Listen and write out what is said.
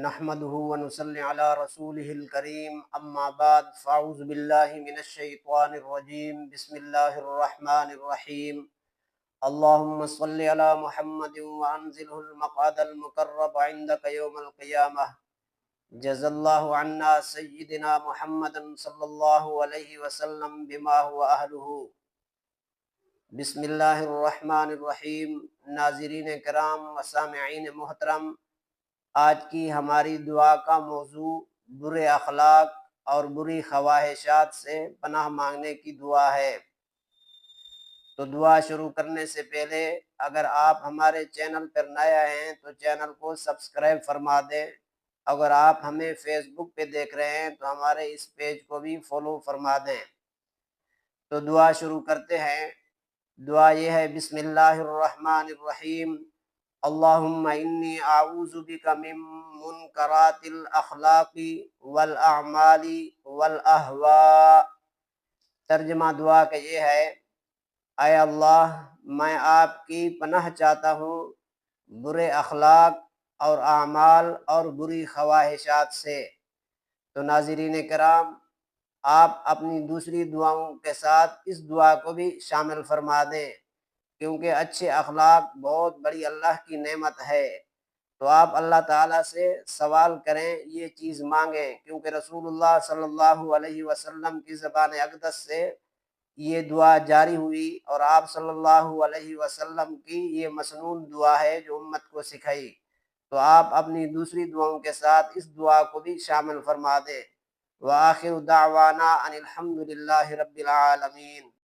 نحمده ونصلي على رسوله الكريم اما بعد فاعوذ بالله من الشيطان الرجيم بسم الله الرحمن الرحيم اللهم صل على محمد وانزله المقعد المقرب عندك يوم القيامة جزا الله عنا سيدنا محمد صلی اللہ علیہ وسلم بما هو اہلہ۔ بسم اللہ الرحمن الرحیم۔ ناظرین کرام و سامعین محترم، آج کی ہماری دعا کا موضوع برے اخلاق اور بری خواہشات سے پناہ مانگنے کی دعا ہے۔ تو دعا شروع کرنے سے پہلے اگر آپ ہمارے چینل پر نئے ہیں تو چینل کو سبسکرائب فرما دیں۔ اگر آپ ہمیں فیس بک پہ دیکھ رہے ہیں تو ہمارے اس پیج کو بھی فالو فرما دیں۔ تو دعا شروع کرتے ہیں۔ دعا یہ ہے، بسم اللہ الرحمن الرحیم، اللہم انی اعوذ بک من منکرات الاخلاق والاعمال والاہواء۔ ترجمہ دعا کا یہ ہے، اے اللہ، میں آپ کی پناہ چاہتا ہوں برے اخلاق اور اعمال اور بری خواہشات سے۔ تو ناظرین کرام، آپ اپنی دوسری دعاؤں کے ساتھ اس دعا کو بھی شامل فرما دیں، کیونکہ اچھے اخلاق بہت بڑی اللہ کی نعمت ہے۔ تو آپ اللہ تعالیٰ سے سوال کریں، یہ چیز مانگیں، کیونکہ رسول اللہ صلی اللہ علیہ وسلم کی زبان اقدس سے یہ دعا جاری ہوئی، اور آپ صلی اللہ علیہ وسلم کی یہ مسنون دعا ہے جو امت کو سکھائی۔ تو آپ اپنی دوسری دعاؤں کے ساتھ اس دعا کو بھی شامل فرما دیں۔ وآخر دعوانا ان الحمد للہ رب العالمین۔